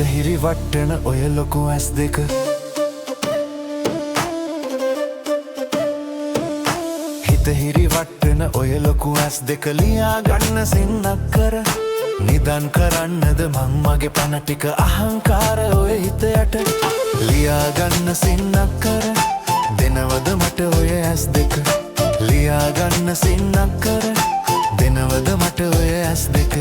හිරි වට්ටන ඔය ලොකු ඇස් දෙක හිත හිරි වට්ටන ඔය ලොකු ඇස් දෙක ලියා ගන්න සින්නක් කර නිදන් කරන්නද මං මගේ පණ ටික අහංකාර ඔය හිත යට ලියා ගන්න සින්නක් කර දෙනවද මට ඔය ඇස් දෙක ලියා ගන්න සින්නක් කර දෙනවද මට ඔය ඇස් දෙක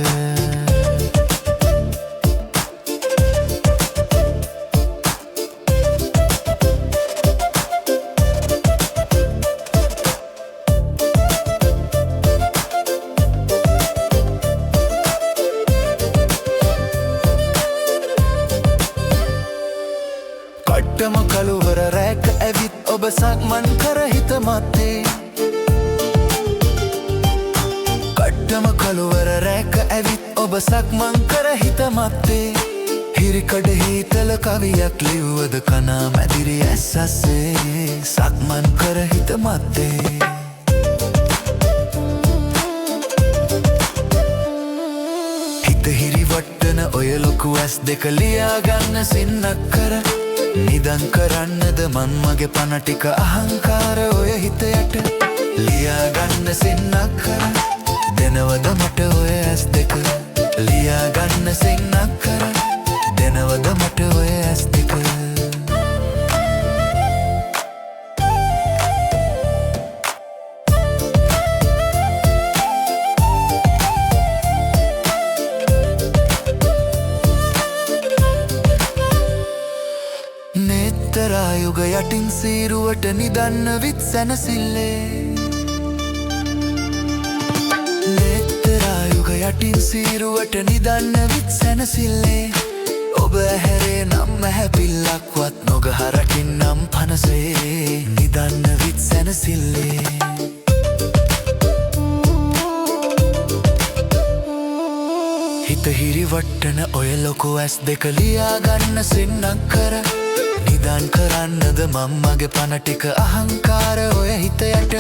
කට්ටම කළුවර රැක ඇවිත් ඔබ සක්මන් කර හිත මත්තේ කට්ටම කළුවර රැක ඇවිත් ඔබ සක්මන් කර හිත මත්තේ හිරිකඩ හීතල කවියක් ලිව්වද කනා මැදිරි ඇස්සස්සේ සක්මන් කර හිත මත්තේ හිත හිරි වට්ටන ඔය ලොකු ඇස් දෙක ලියා ගන්න සින්නක් කර නිදන් කරන්නද මන් මගේ පණ ටික අහංකාර ඔය හිත යට ලියා ගන්න සින්නක් කර දෙනවද මට ඔය ඇස් දෙක ලියා ගන්න සින්නක් කර දෙනවද මට ඔය ඇස් දෙක යුග යටින් සීරුවට නිදන්න විත් සැනසිල්ලේ නෙත්තරායුග යටින් සීරුවට නිදන්න විත් සැනසිල්ලේ ඔබ ඇහැරේ නම් ඇහැපිල්ලක්වත් නොගහරකින් නම් පනසේ නිදන්න විත් සැනසිල්ලේ හිත හිරි වට්ටන ඔය ලොකු ඇස් දෙක ලියා ගන්න සින්නක් කර නිදන් කරන්නද මං මගේ පණ ටික අහංකාර ඔය හිත යට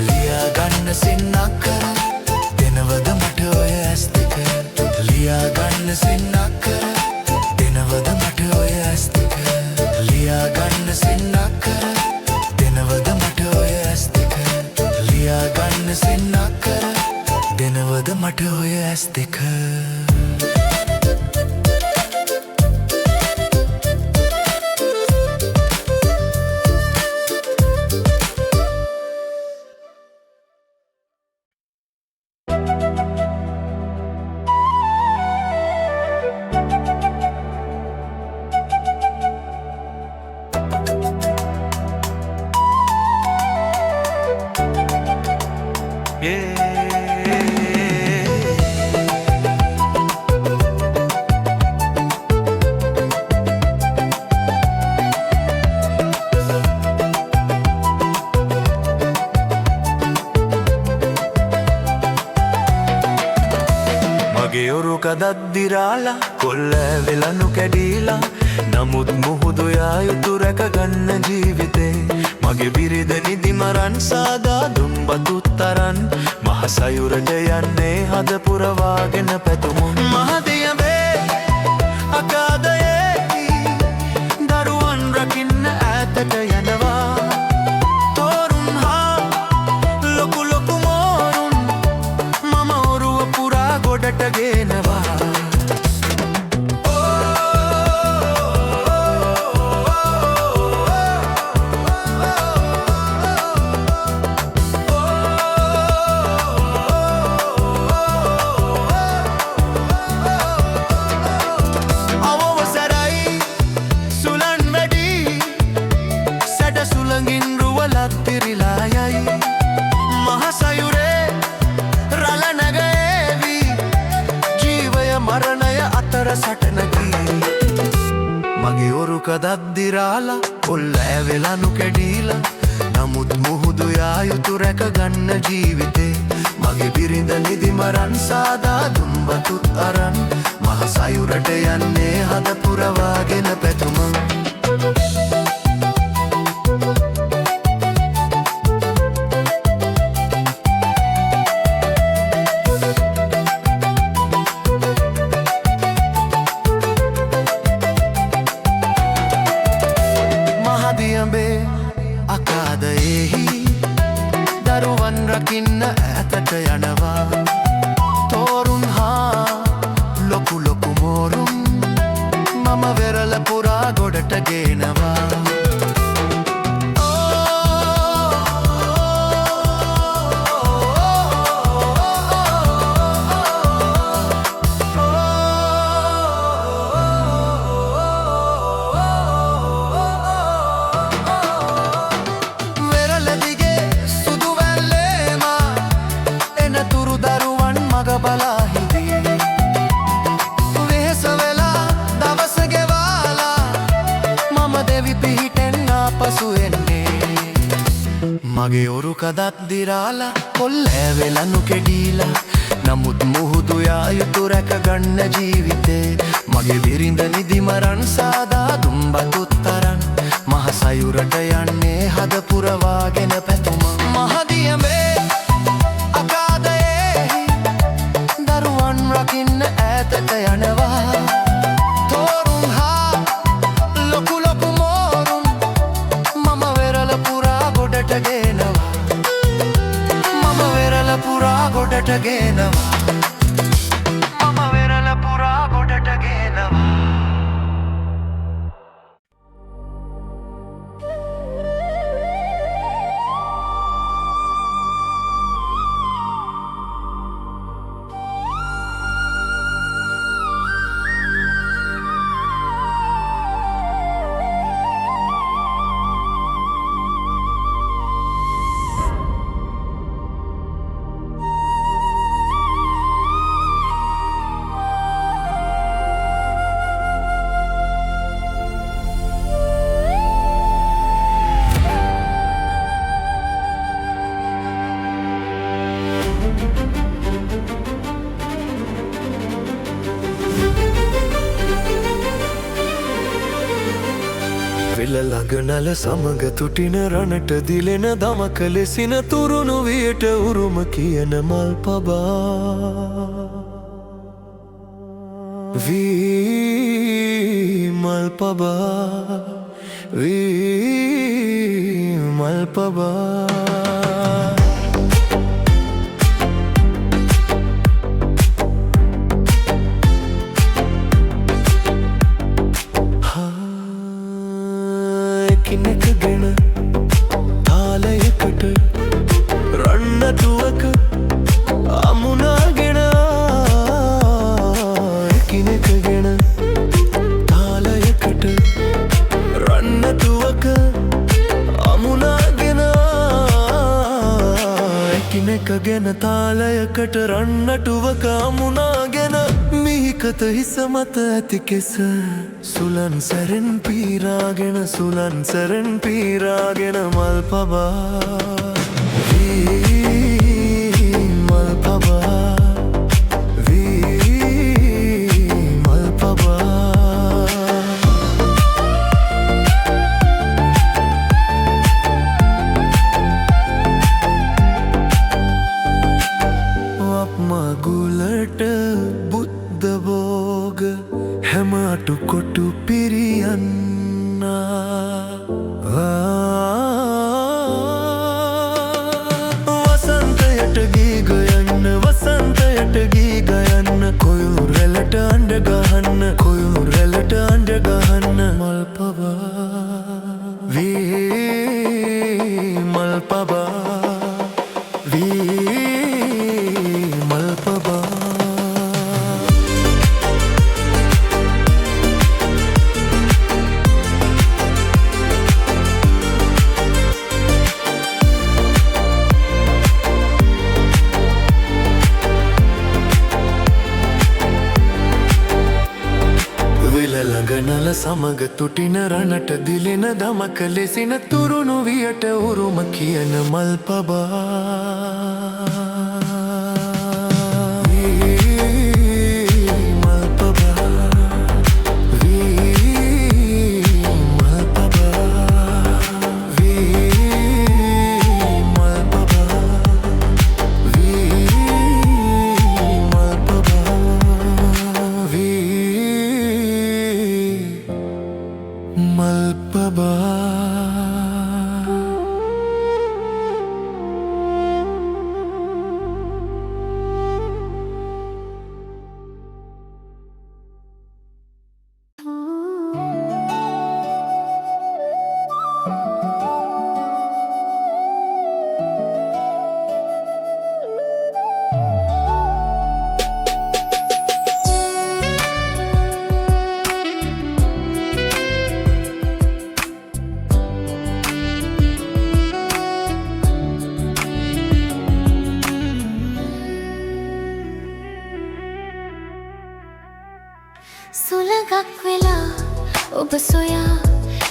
ලියා ගන්න සින්නක් කර දෙනවද මට ඔය ඇස් දෙක ලියා ගන්න සින්නක් කර දෙනවද මට ඔය ඇස් දෙක ලියා ගන්න සින්නක් කර දෙනවද මට ඔය ඇස් දෙක ලියා ගන්න සින්නක් කර දෙනවද මට ඔය ඇස් දෙක දද්දිරාලා කොල්ල වෙලනු කැඩීලා නමුත් මුහුදු යා යුතු රැක ගන්න ජීවිතේ මගේ බිරිඳ නිදි මරන් සාදා දුම්බතුත් තරන් මහ සයුරට යන්නේ හද පුරවාගෙන පැතුමුන් මහදියඹේ අකාදයේ දරුවන් රකින්න ඈතට යනවා තෝරුන් හා ලොකු ලොකු මෝරුන් මම ඔරුව පුරා ගොඩට ගේනවා දද්දිරාලා කොල්ල ඇවෙලනු කැඩීලා නමුත් මුහුදු යා යුතු රැක ගන්න ජීවිතේ මගේ බිරිඳ නිදි මරන් සාදා දුම්බතුත් අරන් මහ සයුරට යන්නේ හද පුරවාගෙන පැතුමන් මග බලා හිඳී වෙහෙස වෙලා දවස ගෙවාලා මම දෙවි පිහිටෙන් ආපසු එන්නේ මගේ ඔරු කදක් දිරාලා කොල්ලෑ වෙලනු කෙඩීලා නමුත් මුහුදු යා යුතු රැක ගන්න ජීවිතේ මගේ බිරිඳ නිදිමරන් සාදා දුම්බතුත් තරන් මහ සයුරට යන්නේ හද පුරවාගෙන පැතුම මහදියඹේ අගාධයේ දරුවන් රකින්න ඈතට යනවා තෝරුන් හා ලොකු ලොකු මෝරුන් මම වෙරළ පුරා ගොඩට ගේනවා මම වෙරළ පුරා ගොඩට ගේනවා මම වෙරළ පුරා ගොඩට ගේනවා වෙල ළඟනල සමග තුටින රණට දිලෙන දමක ලෙසින තුරුණු වියට උරුම කියන මල් පබා වී මල් පබා වී මල් පබා කිනකගෙන තාලයකට රන්නටුවක අමුණගෙන කිනකගෙන තාලයකට රන්නටුවක අමුණගෙන කිනකගෙන තාලයකට රන්නටුවක අමුණගෙන මිහිකත හිස මත ඇති කෙස සුලන් සැරෙන් පීරාගෙන සුලන් සැරෙන් පීරාගෙන මල් පබා වී මල් පබා වී මල් පබා වප් මගුලට බුද්ධ භෝග හැම අටු කොටු පිරියන්නා වසන්තයට ගී ගයන්න වසන්තයට ගී ගයන්න කොයු රැළට අඬ ගහන්න කොයු රැළට අඬ ගහන්න මල් පබා වී මල් පබා වී මල් පබා ළඟනල සමග තුටින රණට දිලෙන දමක ලෙසින තුරුණු වියට උරුම කියන මල් පබා මල් පබා වී මල් පබා වී මල් පබා වී මල් පබා මල් පබා සුළඟක් වෙලා ඔබ සොයා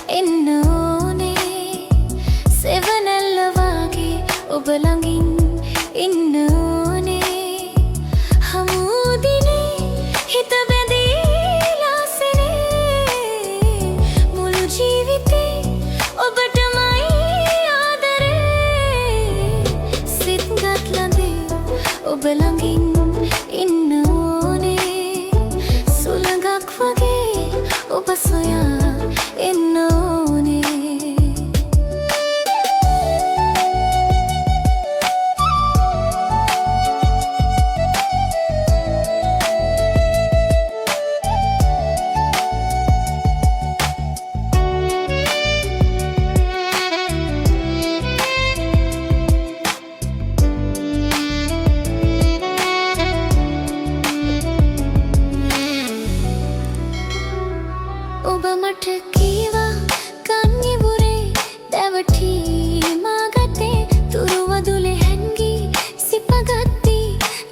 එන්න ඕනේ සෙවනැල්ල වගේ ඔබ ළඟින් ඉන්න ඕනේ හමු දිනේ හිත බැඳීලා සෙනේ මුළු ජීවිතේ ඔබටමයි ආදරේ සිත් ගත් ළඟින් ඔබ ළඟින් ඉන්න ඕනේ සුළඟක් වගේ ඔබ සොයා එන්න ඕනේ ඔබ මට කීවා කන්නිවුරේ දැවටී මාගතේ තුරුවදුලේ හැන්ගී සිපගත්ති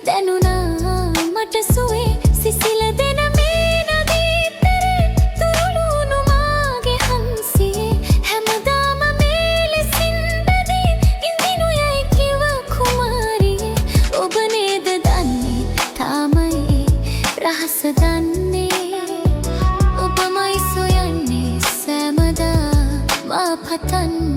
දැනුණා මට සුවේ සිසිල දෙන මේ නදීතරේ තුරුළුණු මාගේ හංසියේ හැමදාම මේ ලෙසින් බැදී ඉඳිනු යයි කිව කුමාරියේ ඔබ නේද දන්නේ තාමයි රහස දන්නේ පතන්නේ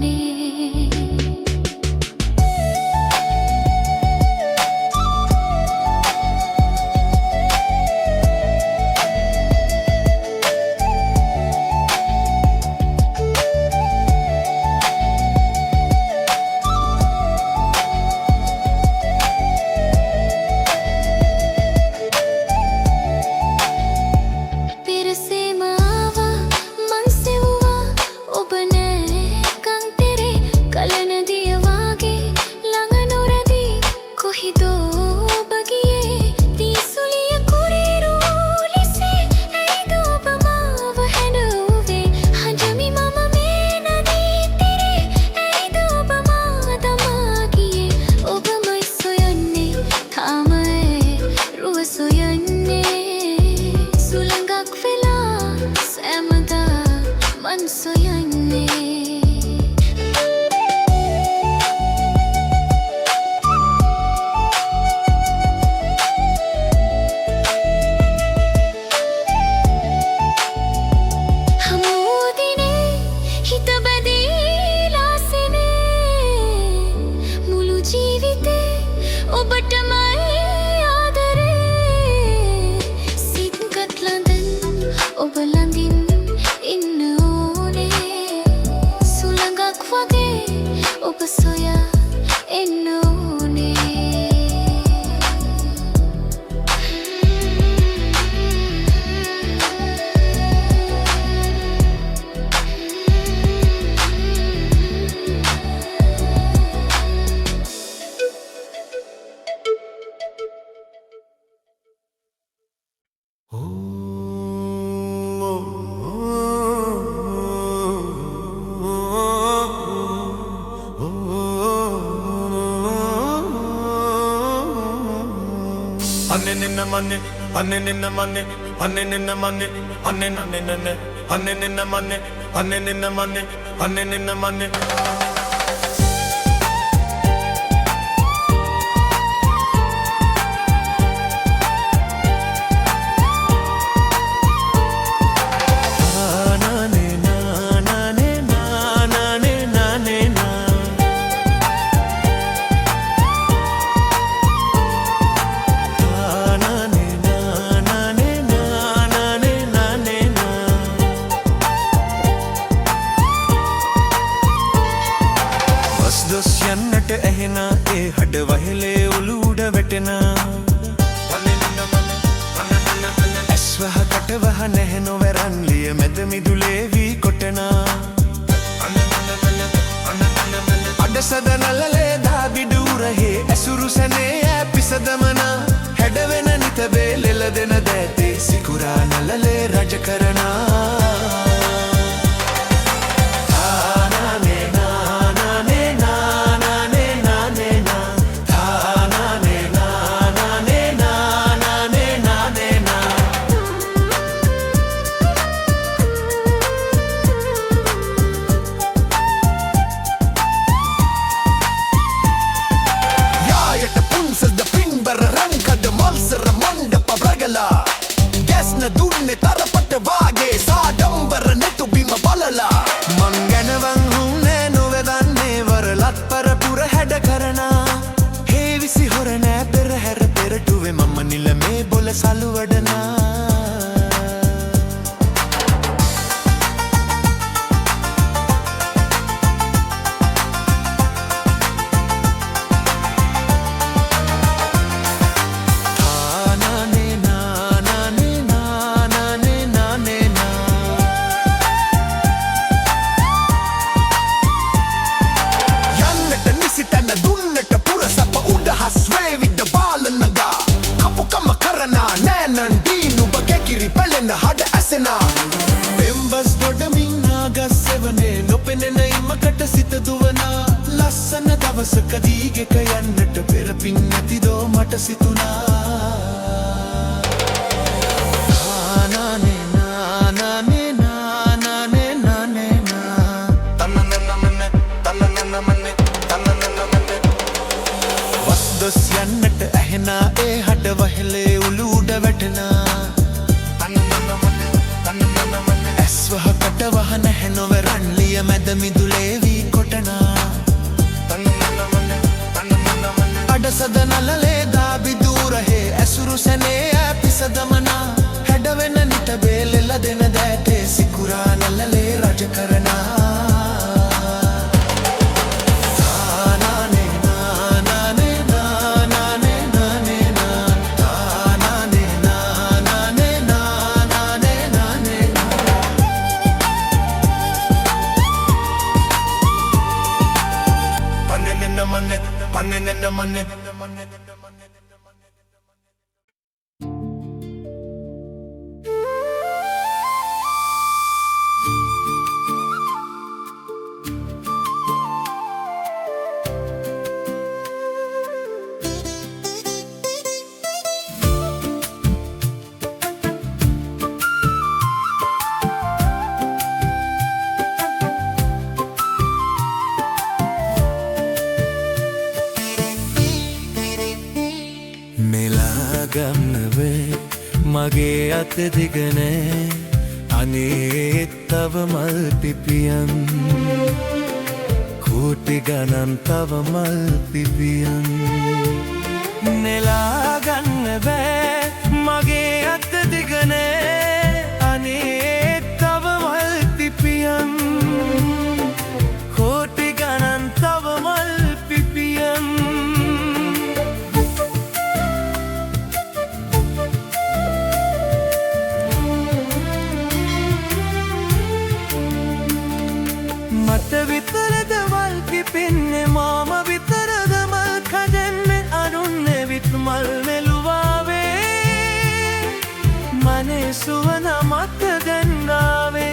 පන්න දුන්නේ තරපට වාගේ සාඩම්බර නැතු බිම බලලා මං ගැනවන් හුන්නේ නොවදන්නේ වරලත් පරපුර හැඩ කරනා හේවිසි හොර නෑ පෙරහැර පෙරටුවේ මම නිල මේ බොල සලුවඩනා හඩ ඇසෙනා පෙම්බස් ගොඩමින් නාගස් සෙවනේ නොපෙනෙන ඉමකට සිත දුවනා ලස්සන දවසකදී ගෙක යන්නට පෙරපින් නැතිදෝ මට සිතුනා වස්දොස් යන්නට ඇහෙනා ඒ හඩ වහෙලේ උළු උඩ වැටෙනා ඇස්වහ කටවහ නැහැ නොවරන්ලිය මැද මිදුලේවී කොටනා අඩසද නලලේ දාබිදූරහේ ඇසුරු සැනේ ඇපිසදමනා හැඩවෙන නිට බේලෙල දෙන දෑටේ සිකුරා නලලේ රජ කරනා ගන්නවේ මගේ අත දිගනේ අනේ තව මල් පිපියන් කෝටි ගණන් තව මල් පිපියන් නෙලා ගන්න බෑ මගේ අත දිගනේ අනේ තව මල් පිපියන් කෝටි ගණන් තව මල් පිපියන් මට විතරද මල් පිපෙන්නේ මාම විතරද මල් කඩන්නේ අනුන්නේ විත් මල් මෙලුවාවේ මනේ සුවන මත ගන්නාවේ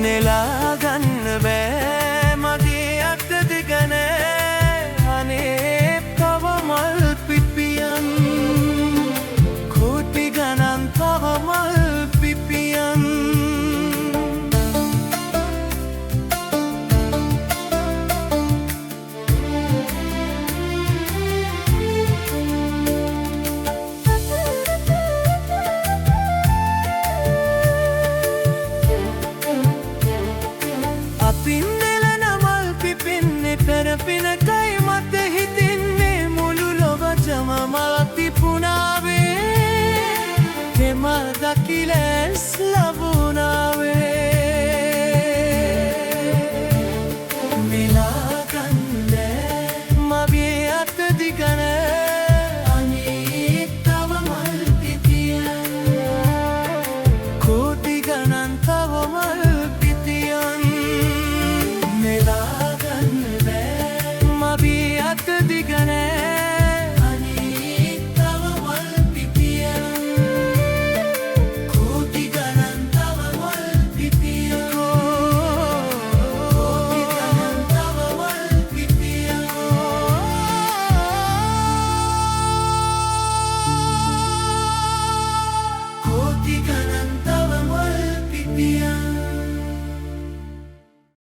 නෙලා ගන්න බෑ මගේ අත දිගනේ අනේ තව මල් පිපියන් කෝටි ගණන් තව මල් පිපියන් පිනකයි මත හිතින්නේ මුළු ලොවටම මල පිපුණාවේ තෙමල් දකිලැස් ලබු